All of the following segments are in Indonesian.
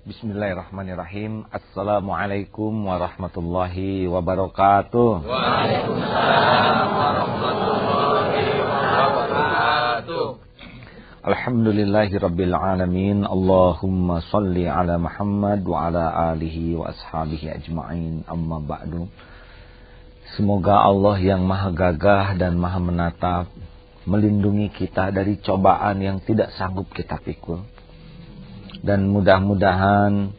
Bismillahirrahmanirrahim. Assalamualaikum warahmatullahi wabarakatuh. Waalaikumsalam warahmatullahi wabarakatuh. Alhamdulillahi rabbil alamin. Allahumma salli ala Muhammad wa ala alihi wa ashabihi ajma'in. Amma ba'du. Semoga Allah yang maha gagah dan maha menatap melindungi kita dari cobaan yang tidak sanggup kita pikul. Dan mudah-mudahan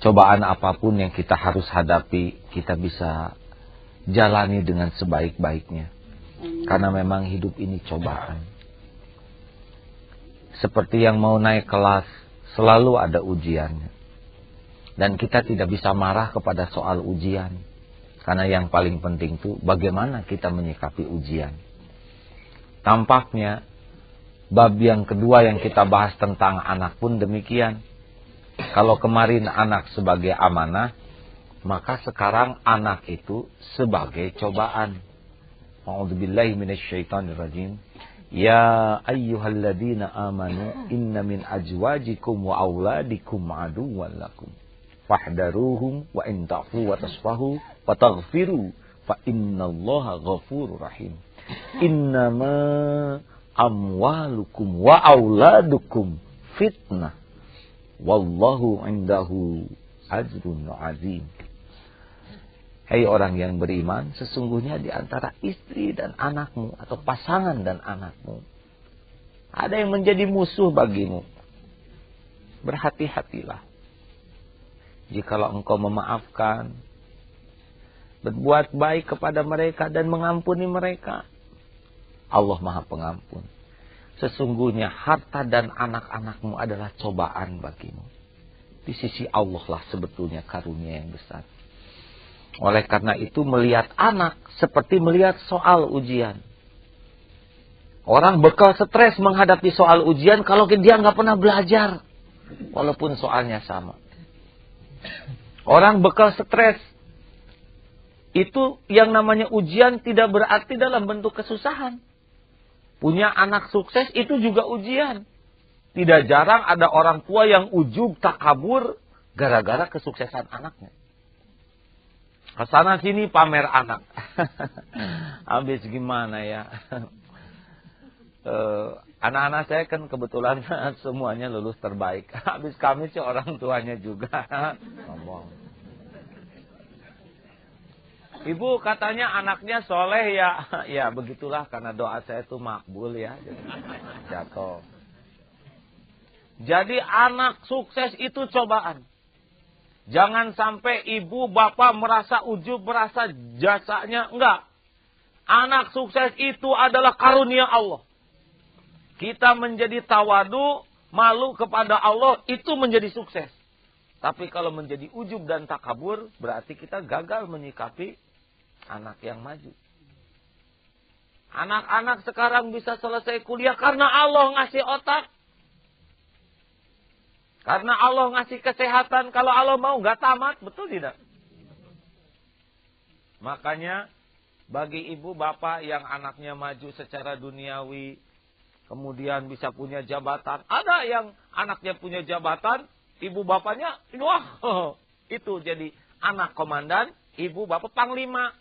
cobaan apapun yang kita harus hadapi, kita bisa jalani dengan sebaik-baiknya. Karena memang hidup ini cobaan. Seperti yang mau naik kelas, selalu ada ujiannya. Dan kita tidak bisa marah kepada soal ujian. Karena yang paling penting itu bagaimana kita menyikapi ujian. Tampaknya bab yang kedua yang kita bahas tentang anak pun demikian. Kalau kemarin anak sebagai amanah, maka sekarang anak itu sebagai cobaan. A'udzubillahi minasyaitonirrajim. Ya ayyuhalladzina amanu inna min azwajikum wa auladikum aduwwan lakum fahdaruhum wa in ta'fu wa tasfahu wa taghfiru fa innallaha ghafurur rahim. Innama amwalukum wa auladukum fitnah wallahu indahu ajrun azim. Hai orang yang beriman, sesungguhnya di antara istri dan anakmu atau pasangan dan anakmu ada yang menjadi musuh bagimu. Berhati-hatilah. Jikalau engkau memaafkan, berbuat baik kepada mereka dan mengampuni mereka, Allah Maha Pengampun. Sesungguhnya harta dan anak-anakmu adalah cobaan bagimu. Di sisi Allah lah sebetulnya karunia yang besar. Oleh karena itu melihat anak seperti melihat soal ujian. Orang bakal stres menghadapi soal ujian kalau dia nggak pernah belajar. Walaupun soalnya sama. Orang bakal stres. Itu yang namanya ujian tidak berarti dalam bentuk kesusahan. Punya anak sukses itu juga ujian. Tidak jarang ada orang tua yang ujub takabur gara-gara kesuksesan anaknya. Kesana sini pamer anak. Habis gimana ya. Anak-anak saya kan kebetulan semuanya lulus terbaik. Habis kami sih orang tuanya juga. Ngomong. Ibu katanya anaknya soleh ya. Ya begitulah karena doa saya itu makbul ya. Jadi, jatuh. Jadi anak sukses itu cobaan. Jangan sampai ibu bapak merasa ujub, merasa jasanya. Enggak. Anak sukses itu adalah karunia Allah. Kita menjadi tawadu, malu kepada Allah, itu menjadi sukses. Tapi kalau menjadi ujub dan takabur, berarti kita gagal menyikapi anak yang maju. Anak-anak sekarang bisa selesai kuliah karena Allah ngasih otak. Karena Allah ngasih kesehatan. Kalau Allah mau nggak tamat, betul tidak? Makanya bagi ibu bapak yang anaknya maju secara duniawi, kemudian bisa punya jabatan. Ada yang anaknya punya jabatan, ibu bapaknya, wah, itu jadi anak komandan, ibu bapak panglima.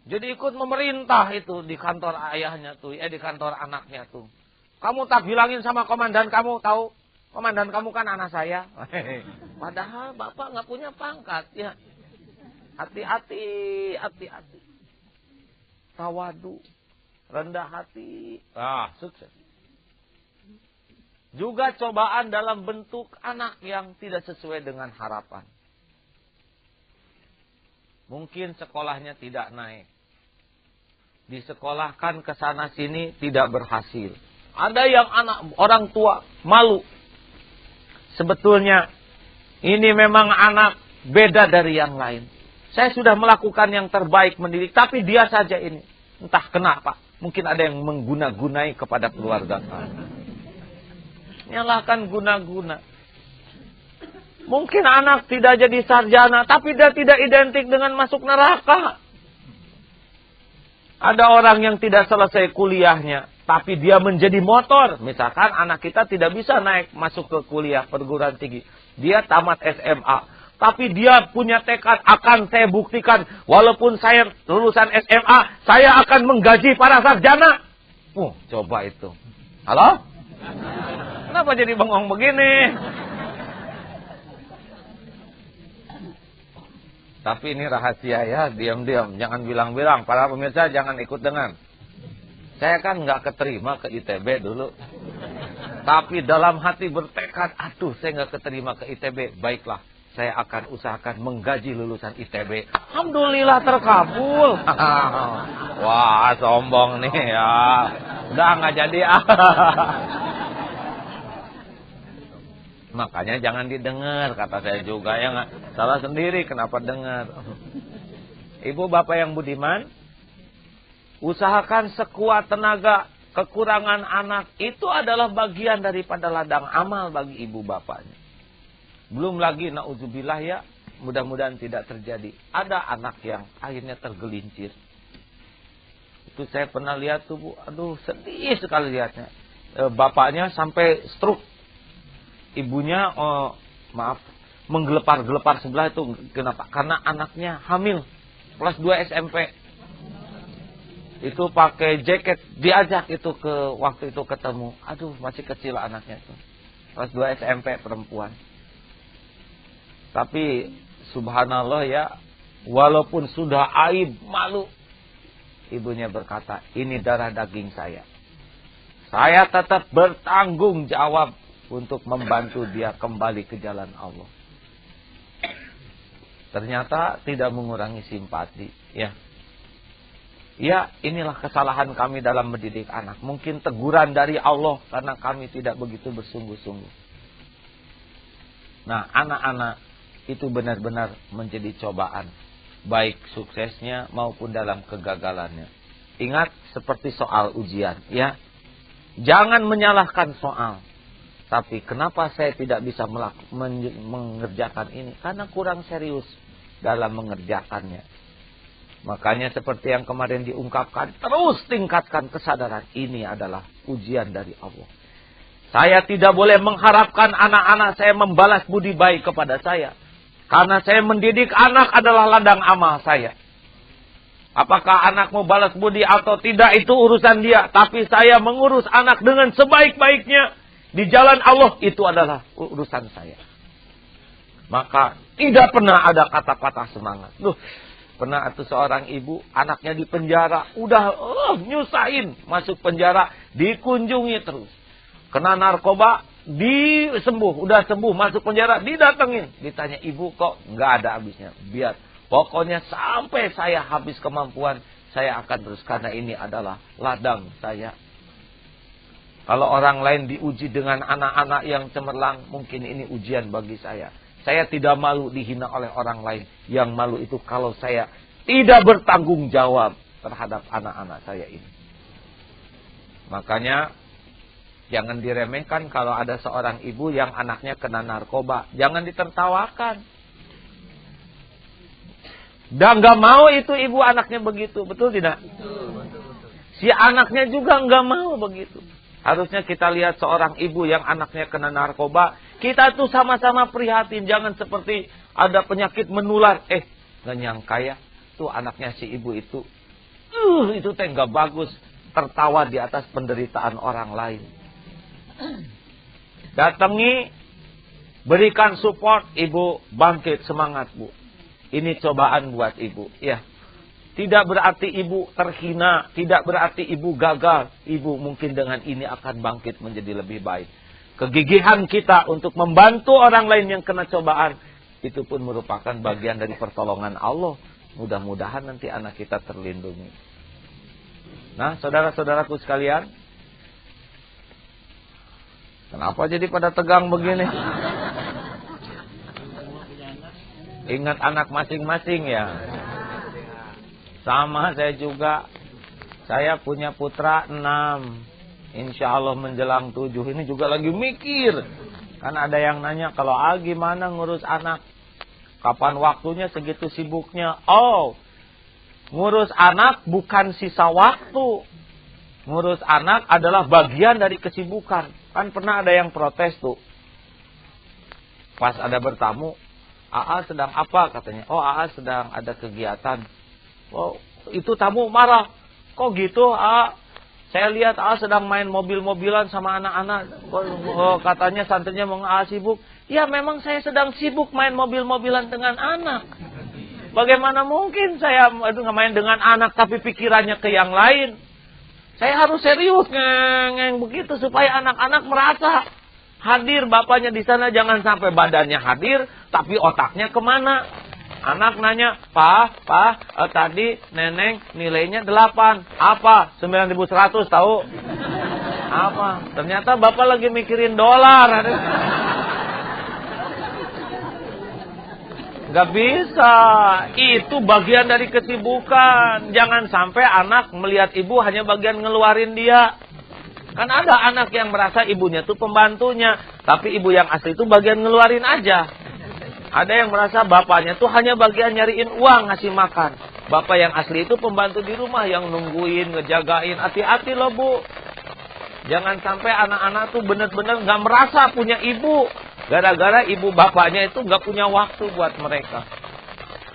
Jadi ikut memerintah itu di kantor ayahnya tuh, di kantor anaknya tuh. Kamu tak bilangin sama komandan kamu, tahu? Komandan kamu kan anak saya. Padahal bapak nggak punya pangkat ya. Hati-hati, hati-hati. Tawadu, rendah hati, sukses. Juga cobaan dalam bentuk anak yang tidak sesuai dengan harapan. Mungkin sekolahnya tidak naik. Disekolahkan ke sana sini tidak berhasil. Ada yang anak orang tua malu. Sebetulnya ini memang anak beda dari yang lain. Saya sudah melakukan yang terbaik mendidik, tapi dia saja ini. Entah kenapa. Mungkin ada yang mengguna-gunai kepada keluarga kami. Nyalakan guna-guna. Mungkin anak tidak jadi sarjana, tapi dia tidak identik dengan masuk neraka. Ada orang yang tidak selesai kuliahnya, tapi dia menjadi motor. Misalkan anak kita tidak bisa naik masuk ke kuliah perguruan tinggi. Dia tamat SMA. Tapi dia punya tekad, akan saya buktikan. Walaupun saya lulusan SMA, saya akan menggaji para sarjana. Coba itu. Halo? Kenapa jadi bengong begini? Tapi ini rahasia ya, diam-diam. Jangan bilang-bilang. Para pemirsa jangan ikut dengar. Saya kan nggak keterima ke ITB dulu. Tapi dalam hati bertekad, aduh saya nggak keterima ke ITB. Baiklah, saya akan usahakan menggaji lulusan ITB. Alhamdulillah terkabul. Wah, sombong nih ya. Udah nggak jadi. Makanya jangan didengar, kata saya juga. Ya nggak salah sendiri, kenapa dengar? Ibu bapak yang budiman, usahakan sekuat tenaga. Kekurangan anak itu adalah bagian daripada ladang amal bagi ibu bapaknya. Belum lagi, na'udzubillah ya, mudah-mudahan tidak terjadi. Ada anak yang akhirnya tergelincir. Itu saya pernah lihat tuh, Bu. Aduh, sedih sekali lihatnya. Bapaknya sampai stroke. Ibunya, menggelepar-gelepar sebelah itu. Kenapa? Karena anaknya hamil. Kelas 2 SMP. Itu pakai jaket. Diajak itu waktu itu ketemu. Aduh, masih kecil anaknya itu. Kelas 2 SMP perempuan. Tapi subhanallah ya, walaupun sudah aib, malu, ibunya berkata, ini darah daging saya. Saya tetap bertanggung jawab untuk membantu dia kembali ke jalan Allah. Ternyata tidak mengurangi simpati. Ya, inilah kesalahan kami dalam mendidik anak. Mungkin teguran dari Allah karena kami tidak begitu bersungguh-sungguh. Nah, anak-anak itu benar-benar menjadi cobaan, baik suksesnya maupun dalam kegagalannya. Ingat seperti soal ujian, ya. Jangan menyalahkan soal. Tapi kenapa saya tidak bisa mengerjakan ini? Karena kurang serius dalam mengerjakannya. Makanya seperti yang kemarin diungkapkan, terus tingkatkan kesadaran ini adalah ujian dari Allah. Saya tidak boleh mengharapkan anak-anak saya membalas budi baik kepada saya. Karena saya mendidik anak adalah ladang amal saya. Apakah anak mau balas budi atau tidak itu urusan dia. Tapi saya mengurus anak dengan sebaik-baiknya. Di jalan Allah itu adalah urusan saya. Maka tidak pernah ada kata-kata semangat. Pernah itu seorang ibu, anaknya di penjara. Udah nyusahin masuk penjara. Dikunjungi terus. Kena narkoba. Udah sembuh, masuk penjara, didatengin. Ditanya, ibu kok nggak ada habisnya. Biar, pokoknya sampai saya habis kemampuan, saya akan terus. Karena ini adalah ladang saya. Kalau orang lain diuji dengan anak-anak yang cemerlang, mungkin ini ujian bagi saya. Saya tidak malu dihina oleh orang lain. Yang malu itu kalau saya tidak bertanggung jawab terhadap anak-anak saya ini. Makanya, jangan diremehkan kalau ada seorang ibu yang anaknya kena narkoba. Jangan ditertawakan. Dan nggak mau itu ibu anaknya begitu. Betul tidak? Betul. Si anaknya juga nggak mau begitu. Harusnya kita lihat seorang ibu yang anaknya kena narkoba. Kita tuh sama-sama prihatin. Jangan seperti ada penyakit menular. Nggak nyangka ya. Tuh anaknya si ibu itu. Itu teh nggak bagus. Tertawa di atas penderitaan orang lain. Datangi, berikan support, ibu bangkit semangat, Bu. Ini cobaan buat ibu, ya. Tidak berarti ibu terhina, tidak berarti ibu gagal. Ibu mungkin dengan ini akan bangkit menjadi lebih baik. Kegigihan kita untuk membantu orang lain yang kena cobaan, itu pun merupakan bagian dari pertolongan Allah. Mudah-mudahan nanti anak kita terlindungi. Nah, saudara-saudaraku sekalian, kenapa jadi pada tegang begini? Ingat anak masing-masing ya. Sama saya juga. Saya punya putra 6. Insya Allah menjelang 7. Ini juga lagi mikir. Kan ada yang nanya, kalau gimana ngurus anak? Kapan waktunya segitu sibuknya? Ngurus anak bukan sisa waktu. ngurus anak adalah bagian dari kesibukan. Kan pernah ada yang protes tuh. Pas ada bertamu, AA sedang apa katanya? Oh, AA sedang ada kegiatan. Oh, itu tamu marah. Kok gitu, AA? Saya lihat AA sedang main mobil-mobilan sama anak-anak. Oh, katanya santrinya mau AA sibuk. Ya memang saya sedang sibuk main mobil-mobilan dengan anak. Bagaimana mungkin saya main dengan anak tapi pikirannya ke yang lain? Saya harus serius ngeng begitu supaya anak-anak merasa hadir bapaknya di sana. Jangan sampai badannya hadir tapi otaknya kemana? Anak nanya, Pak, tadi neneng nilainya 8. Apa? 9.100 tahu? Apa? Ternyata bapak lagi mikirin dolar. Gak bisa. Itu bagian dari kesibukan. Jangan sampai anak melihat ibu hanya bagian ngeluarin dia. Kan ada anak yang merasa ibunya tuh pembantunya. Tapi ibu yang asli itu bagian ngeluarin aja. Ada yang merasa bapaknya tuh hanya bagian nyariin uang, ngasih makan. Bapak yang asli itu pembantu di rumah yang nungguin, ngejagain. Hati-hati loh bu. Jangan sampai anak-anak tuh benar-benar gak merasa punya ibu. Gara-gara ibu bapaknya itu gak punya waktu buat mereka.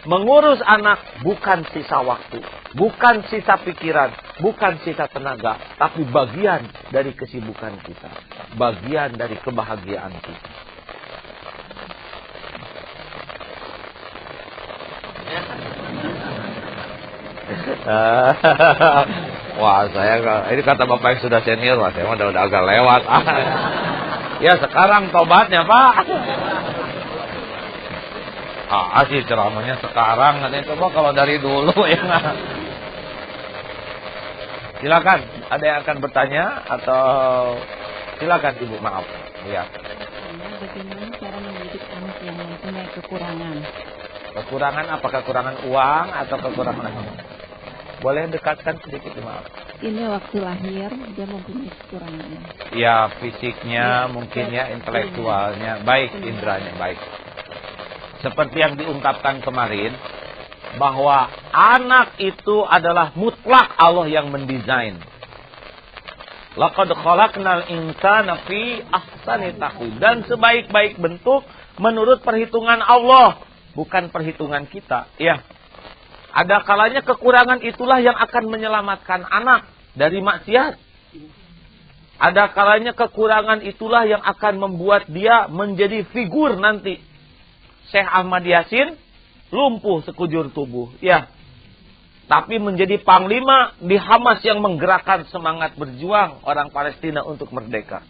Mengurus anak bukan sisa waktu. Bukan sisa pikiran. Bukan sisa tenaga. Tapi bagian dari kesibukan kita. Bagian dari kebahagiaan kita. Wah, ini kata bapak yang sudah senior, saya udah agak lewat. Ya sekarang tobatnya Pak. Sih ceramahnya sekarang, katanya coba kalau dari dulu ya. Silakan, ada yang akan bertanya atau silakan Ibu, maaf. Ya. Bagaimana cara mendidik anak yang mempunyai kekurangan? Kekurangan apa? Kekurangan uang atau kekurangan apa? Boleh dekatkan sedikit, maaf. Ini waktu lahir dia mempunyai kekurangan. Ya, fisiknya, mungkin ya, intelektualnya, baik, indranya, baik. Seperti yang diungkapkan kemarin, bahwa anak itu adalah mutlak Allah yang mendesain. Laqad khalaqnal insana fi ahsani taqwim. Dan sebaik-baik bentuk menurut perhitungan Allah, bukan perhitungan kita. Ya. Ada kalanya kekurangan itulah yang akan menyelamatkan anak dari maksiat. Ada kalanya kekurangan itulah yang akan membuat dia menjadi figur nanti. Syekh Ahmad Yasin lumpuh sekujur tubuh. Ya. Tapi menjadi panglima di Hamas yang menggerakkan semangat berjuang orang Palestina untuk merdeka.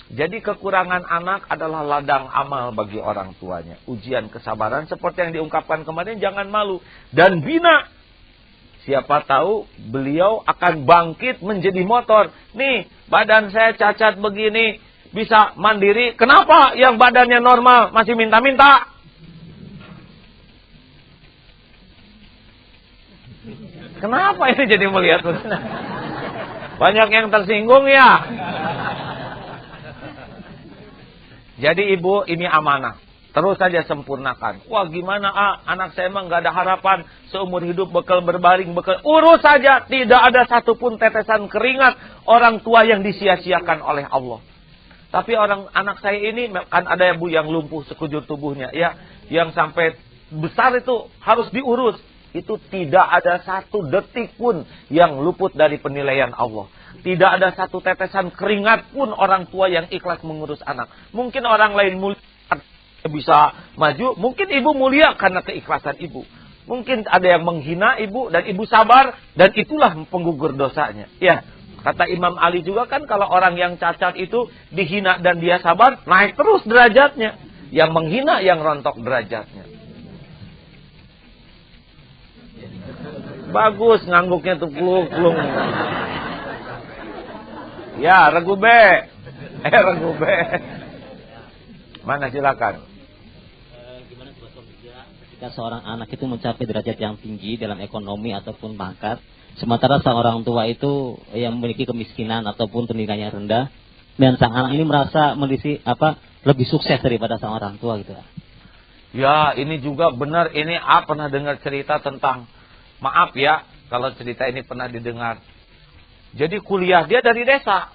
Jadi kekurangan anak adalah ladang amal bagi orang tuanya. Ujian kesabaran seperti yang diungkapkan kemarin, jangan malu. Dan bina. Siapa tahu beliau akan bangkit menjadi motor. Nih, badan saya cacat begini, bisa mandiri. Kenapa yang badannya normal masih minta-minta? Kenapa ini jadi melihat? Banyak yang tersinggung ya. Jadi ibu, ini amanah. Terus saja sempurnakan. Wah gimana anak saya emang gak ada harapan. Seumur hidup bekal berbaring, bekal. Urus saja. Tidak ada satupun tetesan keringat orang tua yang disia-siakan oleh Allah. Tapi anak saya ini kan ada ya bu yang lumpuh sekujur tubuhnya. Ya, yang sampai besar itu harus diurus. Itu tidak ada satu detik pun yang luput dari penilaian Allah. Tidak ada satu tetesan keringat pun orang tua yang ikhlas mengurus anak. Mungkin orang lain mulia bisa maju. Mungkin ibu mulia karena keikhlasan ibu. Mungkin ada yang menghina ibu dan ibu sabar. Dan itulah penggugur dosanya. Ya, kata Imam Ali juga kan kalau orang yang cacat itu dihina dan dia sabar, naik terus derajatnya. Yang menghina yang rontok derajatnya. Bagus ngangguknya tuh peluk-peluk. Ya, regu B. Regu B. Mana silakan. Gimana ketika seorang anak itu mencapai derajat yang tinggi dalam ekonomi ataupun pangkat, sementara seorang tua itu yang memiliki kemiskinan ataupun pendidikannya rendah, dan sang anak ini merasa lebih sukses daripada sang orang tua gitu. Ya, ini juga benar. Ini pernah dengar cerita tentang, maaf ya kalau cerita ini pernah didengar. Jadi kuliah dia dari desa.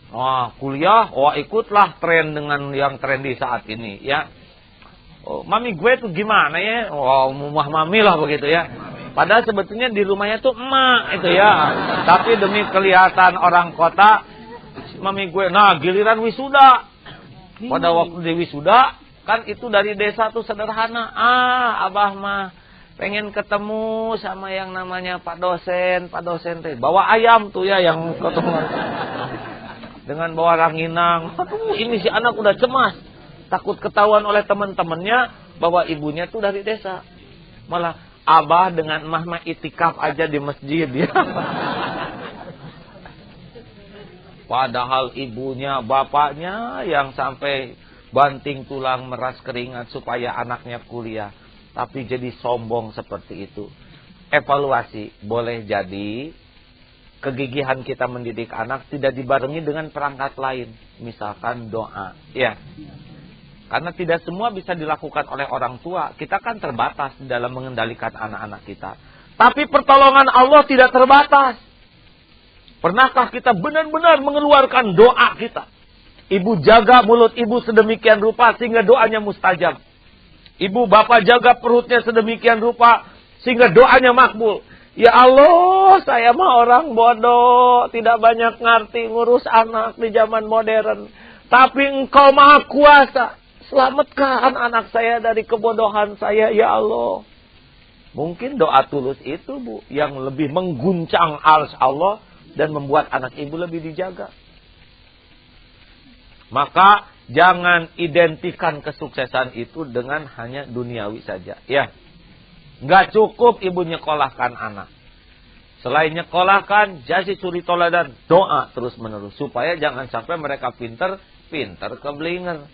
Wah, kuliah, ikutlah tren dengan yang trendy saat ini, ya. Oh, mami gue tuh gimana ya? Rumah mami lah begitu ya. Padahal sebetulnya di rumahnya tuh emak itu ya. Tapi demi kelihatan orang kota, mami gue, giliran wisuda. Pada waktu di wisuda, kan itu dari desa tuh sederhana. Abah mah pengen ketemu sama yang namanya Pak dosen teh. Bawa ayam tuh ya yang ketemu. Dengan bawa ranginang. Aduh, ini si anak udah cemas. Takut ketahuan oleh teman-temannya bahwa ibunya tuh dari desa. Malah abah dengan emah itikaf aja di masjid ya. Padahal ibunya, bapaknya yang sampai banting tulang meras keringat supaya anaknya kuliah. Tapi jadi sombong seperti itu. Evaluasi, boleh jadi kegigihan kita mendidik anak tidak dibarengi dengan perangkat lain. Misalkan doa. Ya. Karena tidak semua bisa dilakukan oleh orang tua. Kita kan terbatas dalam mengendalikan anak-anak kita. Tapi pertolongan Allah tidak terbatas. Pernahkah kita benar-benar mengeluarkan doa kita? Ibu jaga mulut ibu sedemikian rupa sehingga doanya mustajab. Ibu bapak jaga perutnya sedemikian rupa sehingga doanya makbul. Ya Allah, saya mah orang bodoh, tidak banyak ngerti ngurus anak di zaman modern. Tapi Engkau Maha Kuasa, selamatkan anak saya dari kebodohan saya, ya Allah. Mungkin doa tulus itu, Bu, yang lebih mengguncang arsy Allah dan membuat anak ibu lebih dijaga. Maka jangan identikan kesuksesan itu dengan hanya duniawi saja, ya. Nggak cukup ibu nyekolahkan anak. Selain nyekolahkan, jadi suri toladan, doa terus menerus. Supaya jangan sampai mereka pinter keblinger.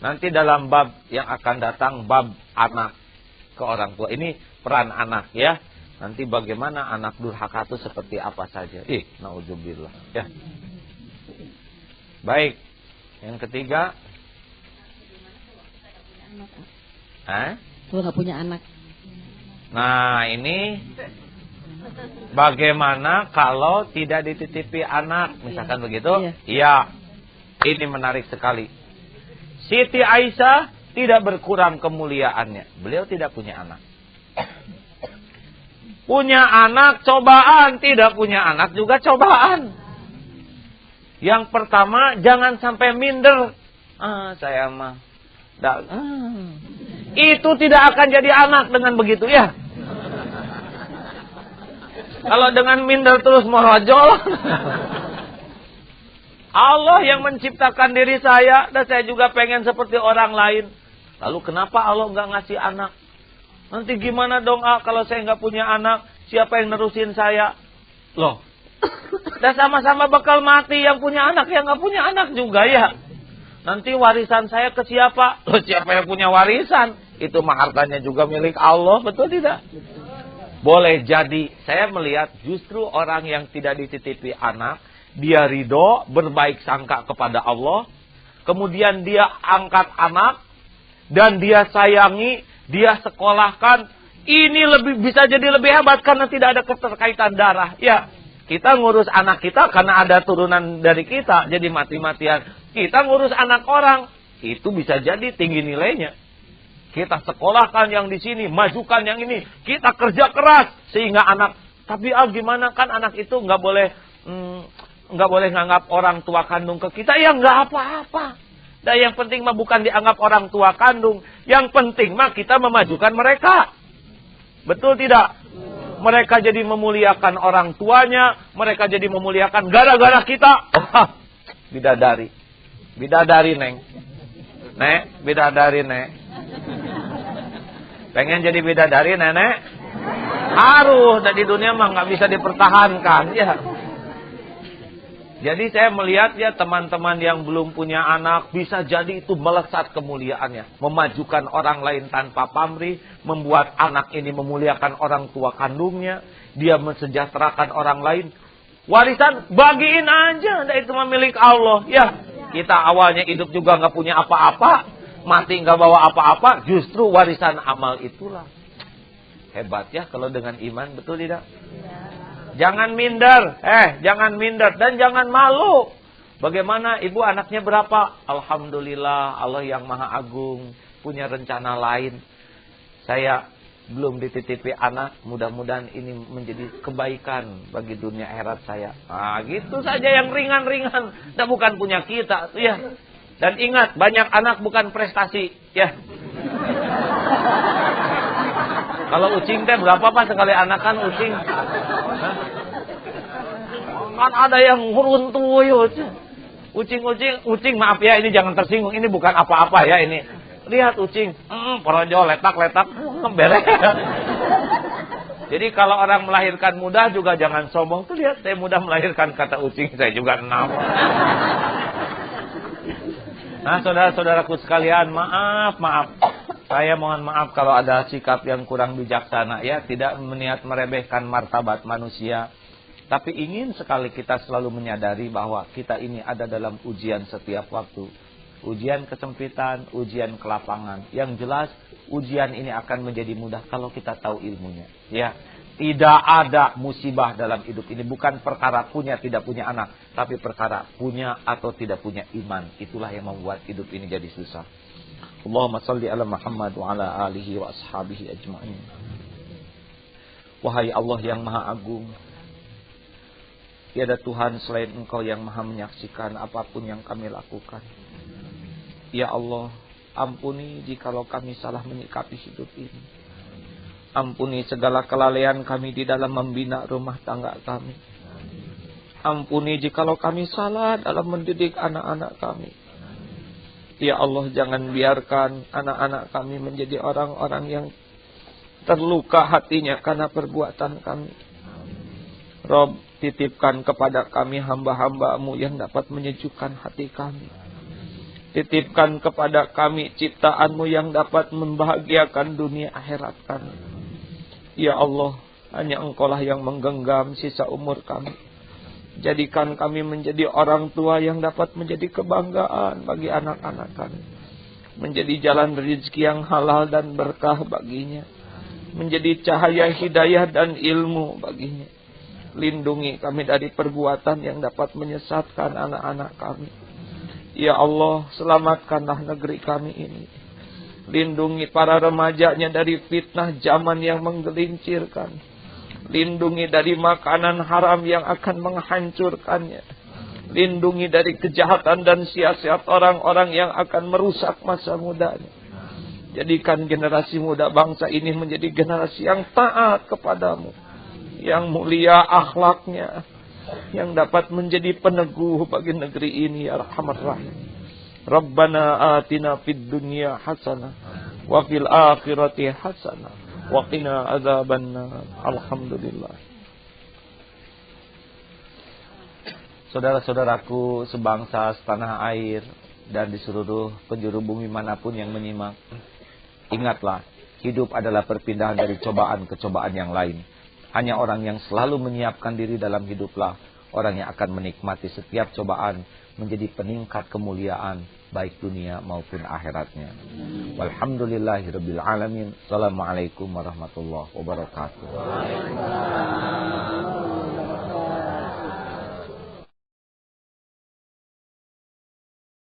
Nanti dalam bab yang akan datang, bab anak ke orang tua. Ini peran anak ya. Nanti bagaimana anak durhaka itu seperti apa saja. Naudzubillah. Ya. Baik. Yang ketiga. Lu gak punya anak. Nah ini bagaimana kalau tidak dititipi anak, misalkan begitu? Iya. Ini menarik sekali. Siti Aisyah tidak berkurang kemuliaannya. Beliau tidak punya anak. Punya anak cobaan, tidak punya anak juga cobaan. Yang pertama jangan sampai minder. Saya mah itu tidak akan jadi anak dengan begitu ya. Kalau dengan minder terus merojol. Allah yang menciptakan diri saya dan saya juga pengen seperti orang lain. Lalu kenapa Allah nggak ngasih anak? Nanti gimana dong kalau saya nggak punya anak? Siapa yang nerusin saya? Loh, dan sama-sama bakal mati yang punya anak, yang nggak punya anak juga ya. Nanti warisan saya ke siapa? Loh, siapa yang punya warisan? Itu mah hartanya juga milik Allah, betul tidak? Boleh jadi, saya melihat justru orang yang tidak dititipi anak, dia ridho, berbaik sangka kepada Allah, kemudian dia angkat anak, dan dia sayangi, dia sekolahkan, ini bisa jadi lebih hebat karena tidak ada keterkaitan darah. Ya, kita ngurus anak kita karena ada turunan dari kita, jadi mati-matian. Kita ngurus anak orang, itu bisa jadi tinggi nilainya. Kita sekolahkan yang di sini, majukan yang ini. Kita kerja keras sehingga anak. Tapi gimana kan anak itu nggak boleh nganggap orang tua kandung ke kita. Ya nggak apa-apa. Dan yang penting mah bukan dianggap orang tua kandung. Yang penting mah kita memajukan mereka. Betul tidak? Mereka jadi memuliakan orang tuanya. Mereka jadi memuliakan gara-gara kita. Bidadari. Bidadari, Neng. Nek, bidadari, Nek. Pengen jadi bidadari, Nenek? Harus. Dan di dunia mah nggak bisa dipertahankan. Ya. Jadi saya melihat ya teman-teman yang belum punya anak bisa jadi itu melesat kemuliaannya. Memajukan orang lain tanpa pamrih. Membuat anak ini memuliakan orang tua kandungnya. Dia mensejahterakan orang lain. Warisan bagiin aja. Dan itu milik Allah. Ya. Kita awalnya hidup juga nggak punya apa-apa. Mati nggak bawa apa-apa. Justru warisan amal itulah. Hebat ya kalau dengan iman. Betul tidak? Jangan minder, jangan minder dan jangan malu. Bagaimana ibu anaknya berapa? Alhamdulillah, Allah yang Maha Agung punya rencana lain. Saya belum dititipi anak, mudah-mudahan ini menjadi kebaikan bagi dunia akhirat saya. Nah, gitu saja yang ringan-ringan. Dan bukan punya kita, ya. Dan ingat, banyak anak bukan prestasi, ya. Kalau ucing teh berapa Pak sekali anak kan ucing? Hah? Kan ada yang runtuh ya. Ucing maaf ya, ini jangan tersinggung, ini bukan apa-apa ya ini. Lihat ucing, porojo letak beres. Jadi kalau orang melahirkan mudah juga jangan sombong. Tuh lihat saya mudah melahirkan, kata ucing, saya juga 6. Nah, saudara-saudaraku sekalian, maaf. Saya mohon maaf kalau ada sikap yang kurang bijaksana ya, tidak meniat meremehkan martabat manusia. Tapi ingin sekali kita selalu menyadari bahwa kita ini ada dalam ujian setiap waktu. Ujian kesempitan, ujian kelapangan. Yang jelas ujian ini akan menjadi mudah kalau kita tahu ilmunya. Ya, tidak ada musibah dalam hidup ini. Bukan perkara punya tidak punya anak, tapi perkara punya atau tidak punya iman. Itulah yang membuat hidup ini jadi susah. Allahumma salli ala Muhammad wa ala alihi wa ashabihi ajma'in. Wahai Allah yang Maha Agung, tiada Tuhan selain Engkau yang Maha menyaksikan apapun yang kami lakukan. Ya Allah, ampuni jikalau kami salah menyikapi hidup ini. Ampuni segala kelalaian kami di dalam membina rumah tangga kami. Ampuni jikalau kami salah dalam mendidik anak-anak kami. Ya Allah, jangan biarkan anak-anak kami menjadi orang-orang yang terluka hatinya karena perbuatan kami. Rob, titipkan kepada kami hamba-hamba-Mu yang dapat menyejukkan hati kami. Titipkan kepada kami ciptaan-Mu yang dapat membahagiakan dunia akhirat kami. Ya Allah, hanya Engkau-lah yang menggenggam sisa umur kami. Jadikan kami menjadi orang tua yang dapat menjadi kebanggaan bagi anak-anak kami. Menjadi jalan rezeki yang halal dan berkah baginya. Menjadi cahaya hidayah dan ilmu baginya. Lindungi kami dari perbuatan yang dapat menyesatkan anak-anak kami. Ya Allah, selamatkanlah negeri kami ini. Lindungi para remajanya dari fitnah zaman yang menggelincirkan. Lindungi dari makanan haram yang akan menghancurkannya. Lindungi dari kejahatan dan siasat orang-orang yang akan merusak masa mudanya. Jadikan generasi muda bangsa ini menjadi generasi yang taat kepadamu. Yang mulia akhlaknya. Yang dapat menjadi peneguh bagi negeri ini, ya Arhamar Rahim. Rabbana atina fid dunya hasanah. Wa fil akhirati hasanah. Wa qina adzabannar. Alhamdulillah. Saudara-saudaraku sebangsa setanah air dan di seluruh penjuru bumi manapun yang menyimak, ingatlah, hidup adalah perpindahan dari cobaan ke cobaan yang lain. Hanya orang yang selalu menyiapkan diri dalam hiduplah orang yang akan menikmati setiap cobaan menjadi peningkat kemuliaan baik dunia maupun akhiratnya. Walhamdulillahirabbil alamin. Assalamualaikum warahmatullahi wabarakatuh.